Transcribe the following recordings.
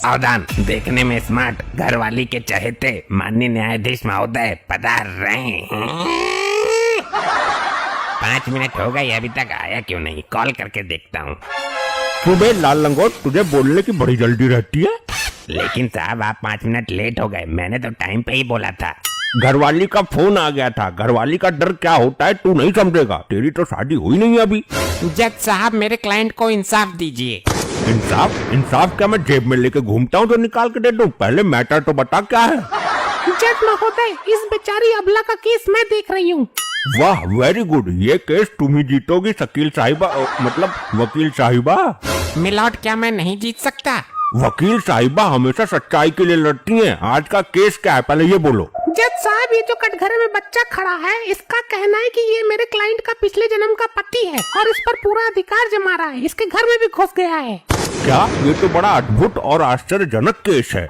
सावधान, देखने में स्मार्ट, घरवाली के चहेते माननीय न्यायाधीश महोदय पधार रहे हैं। 5 मिनट हो गए, अभी तक आया क्यों नहीं? कॉल करके देखता हूँ। सुबह लाल लंगोट, तुझे बोलने की बड़ी जल्दी रहती है। लेकिन साहब आप 5 मिनट लेट हो गए, मैंने तो टाइम पे ही बोला था। घरवाली का फोन आ गया था। घरवाली का डर क्या होता है तू नहीं समझेगा। तेरी तो शादी हुई नहीं अभी। जज साहब मेरे क्लाइंट को इंसाफ दीजिए। इंसाफ? इंसाफ क्या मैं जेब में लेके घूमता हूँ तो निकाल के दे दूं? पहले मैटर तो बता क्या है। जज महोदय, इस बेचारी अबला का केस मैं देख रही हूँ। वाह, वेरी गुड। ये केस तुम ही जीतोगी शकील साहिबा, मतलब वकील साहिबा। मिलॉर्ड क्या मैं नहीं जीत सकता? वकील साहिबा हमेशा सच्चाई के लिए लड़ती हैं। आज का केस क्या है पहले ये बोलो। जज साहब, ये जो कटघरे में बच्चा खड़ा है, इसका कहना है कि ये मेरे क्लाइंट का पिछले जन्म का पति है और इस पर पूरा अधिकार जमा रहा है। इसके घर में भी घुस गया है। क्या? ये तो बड़ा अद्भुत और आश्चर्यजनक केस है।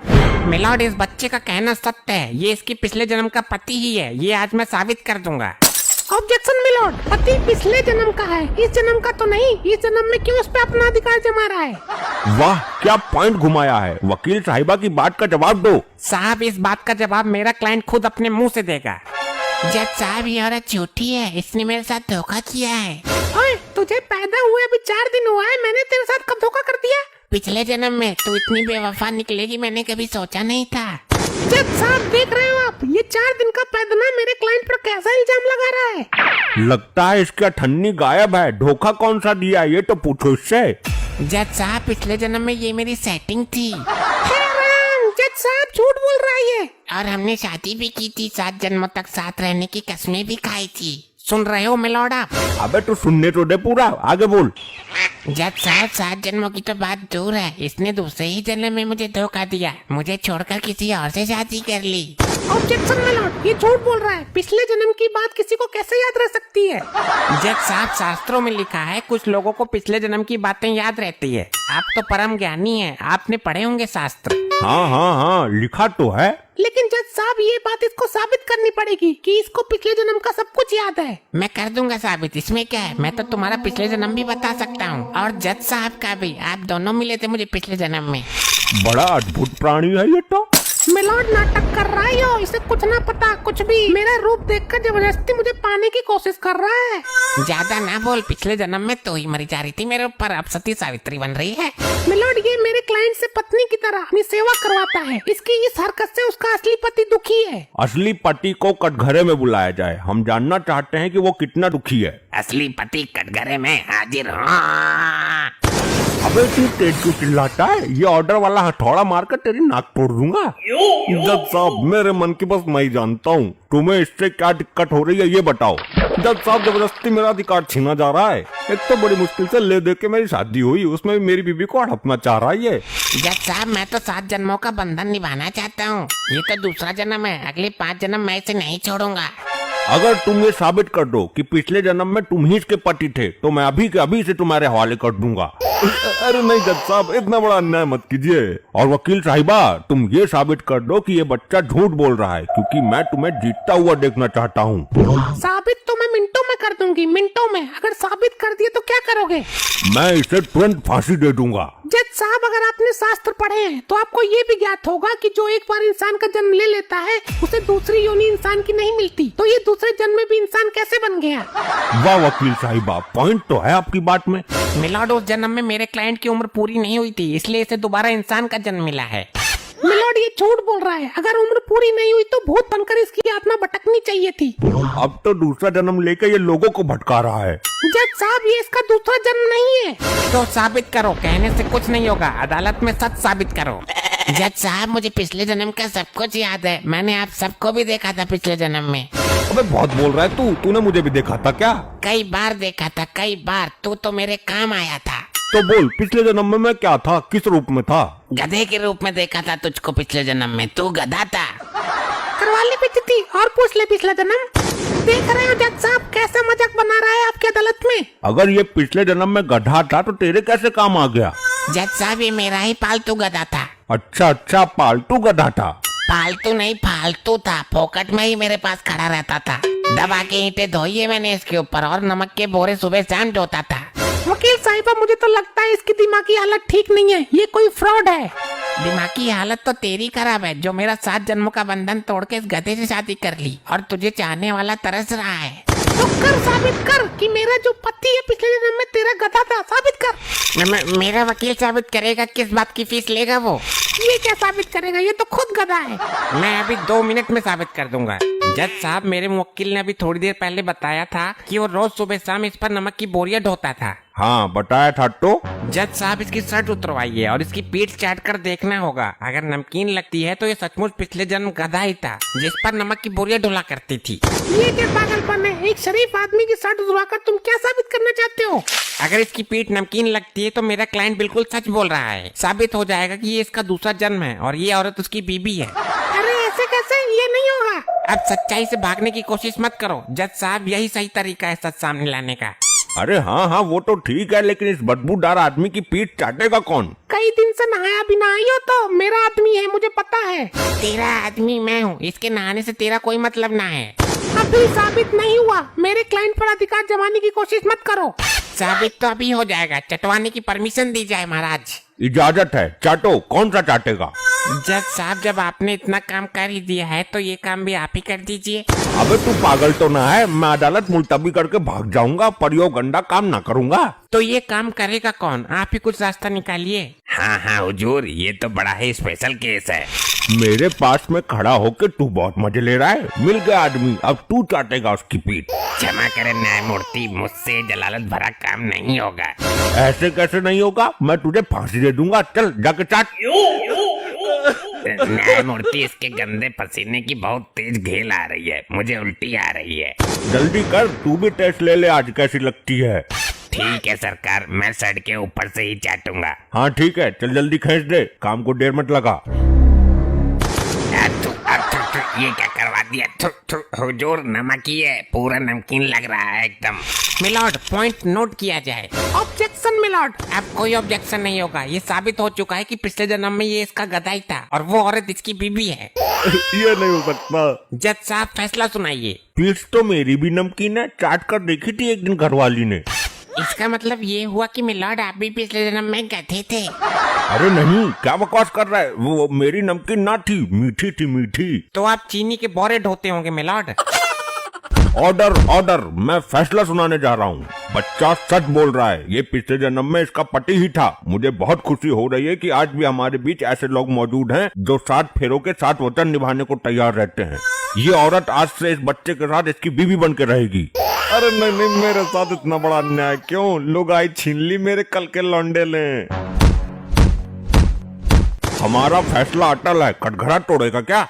मिलॉर्ड इस बच्चे का कहना सत्य है, ये इसकी पिछले जन्म का पति ही है। ये आज मैं साबित कर दूंगा। ऑब्जेक्शन मिलॉर्ड, पति पिछले जन्म का है, इस जन्म का तो नहीं। इस जन्म में क्यों उस पे अपना अधिकार जमा रहा है? वाह, क्या पॉइंट घुमाया है। वकील साहिबा की बात का जवाब दो। साहब इस बात का जवाब मेरा क्लाइंट खुद अपने मुंह से देगा। जज साहब ये औरत झूठी है, इसने मेरे साथ धोखा किया है। ओए, तुझे पैदा हुए अभी 4 दिन हुआ है, मैंने तेरे साथ कब धोखा कर दिया? पिछले जन्म में तू इतनी बेवफा निकलेगी मैंने कभी सोचा नहीं था। जज साहब देख रहे हो आप, ये 4 दिन का पैदना मेरे क्लाइंट पर कैसा इल्जाम लगा रहा है? लगता है इसका ठन्नी गायब है। धोखा कौन सा दिया ये तो पूछो इससे। जज साहब पिछले जन्म में ये मेरी सेटिंग थी। जज साहब झूठ बोल रहा है ये। और हमने शादी भी की थी, 7 जन्मों तक साथ रहने की कस्में भी खाई थी। सुन रहे हो मिलॉर्ड आप? अबे तू सुनने तो दे पूरा, आगे बोल। जज साहब 7 जन्मों की तो बात दूर है, इसने दूसरे ही जन्म में मुझे धोखा दिया, मुझे छोड़कर किसी और से शादी कर ली। ऑब्जेक्शन मिलॉर्ड, ये झूठ बोल रहा है। पिछले जन्म की बात किसी को कैसे याद रह सकती है? जज साहब शास्त्रों में लिखा है कुछ लोगों को पिछले जन्म की बातें याद रहती है। आप तो परम ज्ञानी हैं, आपने पढ़े होंगे शास्त्र। हाँ हाँ हाँ, लिखा तो है। लेकिन जज साहब ये बात इसको साबित करनी पड़ेगी कि इसको पिछले जन्म का सब कुछ याद है। मैं कर दूंगा साबित, इसमें क्या है। मैं तो तुम्हारा पिछले जन्म भी बता सकता हूँ और जज साहब का भी। आप दोनों मिले थे मुझे पिछले जन्म में। बड़ा अद्भुत प्राणी है ये तो। मिलॉर्ड नाटक कर रहा है यो, इसे कुछ ना पता कुछ भी। मेरा रूप देखकर जबरदस्ती मुझे पाने की कोशिश कर रहा है। ज्यादा ना बोल, पिछले जन्म में तो ही मरी जा रही थी मेरे ऊपर, अब सती सावित्री बन रही है। मिलॉर्ड ये मेरे क्लाइंट से पत्नी की तरह अपनी सेवा करवाता है। इसकी इस हरकत से उसका असली पति दुखी है। असली पति को कटघरे में बुलाया जाए। हम जानना चाहते हैं कि वो कितना दुखी है। असली पति कटघरे में हाजिर। हाँ। अबे तू तेज क्यों चिल्लाता है? ये ऑर्डर वाला हथौड़ा मारकर तेरी नाक तोड़ दूंगा। जज साहब मेरे मन की बस मैं ही जानता हूँ। तुम्हें इससे क्या दिक्कत हो रही है ये बताओ। जज साहब जबरदस्ती मेरा अधिकार छीना जा रहा है। एक तो बड़ी मुश्किल से ले दे के मेरी शादी हुई, उसमें भी मेरी बीबी को हड़पना चाह रहा है ये। जज साहब मैं तो 7 जन्मों का बंधन निभाना चाहता हूँ। ये तो दूसरा जन्म है, अगले 5 जन्म मैं इसे नहीं छोड़ूंगा। अगर तुम ये साबित कर दो कि पिछले जन्म में तुम ही इसके पति थे तो मैं अभी के अभी से तुम्हारे हवाले कर दूंगा। अरे नहीं जज साहब, इतना बड़ा अन्याय मत कीजिए। और वकील साहिबा तुम ये साबित कर दो कि ये बच्चा झूठ बोल रहा है, क्योंकि मैं तुम्हें जीतता हुआ देखना चाहता हूँ। साबित तो मैं मिनटों में कर दूंगी, मिनटों में। अगर साबित कर दिए तो क्या करोगे? मैं इसे तुरंत फांसी दे दूंगा। जज साहब अगर आपने शास्त्र पढ़े हैं तो आपको ये भी ज्ञात होगा कि जो एक बार इंसान का जन्म ले लेता है उसे दूसरी योनि इंसान की नहीं मिलती। तो ये दूसरे जन्म में भी इंसान कैसे बन गया? वाह वकील साहिबा, पॉइंट तो है आपकी बात में। मिलॉर्ड उस जन्म में मेरे क्लाइंट की उम्र पूरी नहीं हुई थी, इसलिए इसे दोबारा इंसान का जन्म मिला है। मिलॉर्ड ये झूठ बोल रहा है। अगर उम्र पूरी नहीं हुई तो भूत बनकर इसकी आत्मा भटकनी चाहिए थी। अब तो दूसरा जन्म लेकर ये लोगों को भटका रहा है। जज साहब ये इसका दूसरा जन्म नहीं है। तो साबित करो, कहने से कुछ नहीं होगा, अदालत में सच साबित करो। जज साहब मुझे पिछले जन्म का सब कुछ याद है, मैंने आप सबको भी देखा था पिछले जन्म में। अबे बहुत बोल रहा है तू। तूने मुझे भी देखा था क्या? कई बार देखा था, कई बार। तू तो मेरे काम आया था। तो बोल पिछले जन्म में मैं क्या था, किस रूप में था? गधे के रूप में देखा था तुझको पिछले जन्म में, तू गधा था। करवा ले बेइज्जती और पूछ ले पिछला जन्म। देख रहे हो जज साहब कैसा मजाक बना रहा है आपकी अदालत में। अगर ये पिछले जन्म में गधा था तो तेरे कैसे काम आ गया? जज साहब ये मेरा ही पालतू गधा था। अच्छा अच्छा, पालतू गधा था। पालतू नहीं फालतू था, फोकट में ही मेरे पास खड़ा रहता था। दबा के ईंटें धोई है मैंने इसके ऊपर और नमक के बोरे सुबह शाम ढोता था। वकील साहिबा मुझे तो लगता है इसकी दिमागी हालत ठीक नहीं है, ये कोई फ्रॉड है। दिमागी हालत तो तेरी खराब है जो मेरा 7 जन्मों का बंधन तोड़ के इस गधे से शादी कर ली और तुझे चाहने वाला तरस रहा है। तो कर, साबित कर कि मेरा जो पति है पिछले जन्म में तेरा गधा था, साबित कर। मेरा वकील साबित करेगा, किस बात की फीस लेगा वो? ये क्या साबित करेगा, ये तो खुद गधा है। मैं अभी 2 मिनट में साबित कर दूंगा। जज साहब, मेरे वकील ने अभी थोड़ी देर पहले बताया था कि वो रोज सुबह शाम इस पर नमक की बोरियां ढोता था। हाँ बताया था तो। जज साहब, इसकी शर्ट उतरवाइए और इसकी पीठ चाट कर देखना होगा। अगर नमकीन लगती है तो ये सचमुच पिछले जन्म गधा ही था जिस पर नमक की बोरियां ढोला करती थी। ये क्या पागलपन है? एक शरीफ आदमी की शर्ट उतरवाकर तुम क्या साबित करना चाहते हो? अगर इसकी पीठ नमकीन लगती है तो मेरा क्लाइंट बिल्कुल सच बोल रहा है। साबित हो जाएगा कि ये इसका दूसरा जन्म है और ये औरत उसकी बीबी है। अरे ऐसे कैसे? ये नहीं होगा। अब सच्चाई से भागने की कोशिश मत करो जज साहब, यही सही तरीका है सच सामने लाने का। अरे हाँ हाँ वो तो ठीक है, लेकिन इस बदबूदार आदमी की पीठ चाटेगा कौन? कई दिन से नहाया भी ना आई हो तो मेरा आदमी है, मुझे पता है। तेरा आदमी मैं हूँ, इसके नहाने से तेरा कोई मतलब ना है। अभी साबित नहीं हुआ, मेरे क्लाइंट पर अधिकार जमाने की कोशिश मत करो। साबित तो अभी हो जाएगा, चटवाने की परमिशन दी जाए महाराज। इजाजत है, चाटो। कौन सा चाटेगा? जज साहब, जब आपने इतना काम कर ही दिया है तो ये काम भी आप ही कर दीजिए। अबे तू पागल तो ना है? मैं अदालत मुलतवी करके भाग जाऊंगा पर यो गंदा काम ना करूंगा। तो ये काम करेगा कौन? आप ही कुछ रास्ता निकालिए। हाँ हाँ हुजूर, ये तो बड़ा ही स्पेशल केस है। मेरे पास में खड़ा होके तू बहुत मजे ले रहा है। मिल गया आदमी, अब तू चाटेगा उसकी पीठ। क्षमा करें न्यायमूर्ति, मुझसे जलालत भरा काम नहीं होगा। ऐसे कैसे नहीं होगा? मैं तुझे फांसी दे दूंगा। चल जाके चाट। न्यायमूर्ति, इसके गंदे पसीने की बहुत तेज घेल आ रही है, मुझे उल्टी आ रही है। जल्दी कर, तू भी टेस्ट ले ले आज कैसी लगती है। ठीक है सरकार, मैं सड़ के ऊपर से ही चाटूंगा। हाँ ठीक है, चल जल्दी खींच दे, काम को देर मत लगा। ये क्या करवा दिया? हुजूर, नमक ही है, पूरा नमकीन लग रहा है एकदम। मिलॉर्ड, पॉइंट नोट किया जाए। Objection milord. अब कोई ऑब्जेक्शन नहीं होगा। ये साबित हो चुका है कि पिछले जन्म में ये इसका गधा ही था और वो औरत इसकी बीबी है। ये नहीं हो सकता। जज साहब, फैसला सुनाइए। पीठ तो मेरी भी नमकीन है, चाट कर देखी थी एक दिन घरवाली ने। इसका मतलब ये हुआ कि मिलॉर्ड आप भी पिछले जन्म में गधे थे। अरे नहीं, क्या बकवास कर रहा है? वो मेरी नमकीन ना थी, मीठी थी मीठी। तो आप चीनी के बोरे ढोते होंगे मिलॉर्ड। ऑर्डर ऑर्डर, मैं फैसला सुनाने जा रहा हूँ। बच्चा सच बोल रहा है, ये पिछले जन्म में इसका पति ही था। मुझे बहुत खुशी हो रही है कि आज भी हमारे बीच ऐसे लोग मौजूद हैं जो 7 फेरों के 7 वचन निभाने को तैयार रहते हैं। ये औरत आज से इस बच्चे के साथ इसकी बीवी बन के रहेगी। अरे नहीं नहीं, मेरे साथ इतना बड़ा अन्याय क्यों? लोग आई छीन ली मेरे कल के लौंडे ले। हमारा फैसला अटल है, कटघरा तोड़ेगा क्या?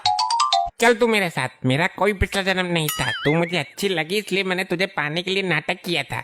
चल तू मेरे साथ, मेरा कोई पिछला जन्म नहीं था, तू मुझे अच्छी लगी इसलिए मैंने तुझे पाने के लिए नाटक किया था।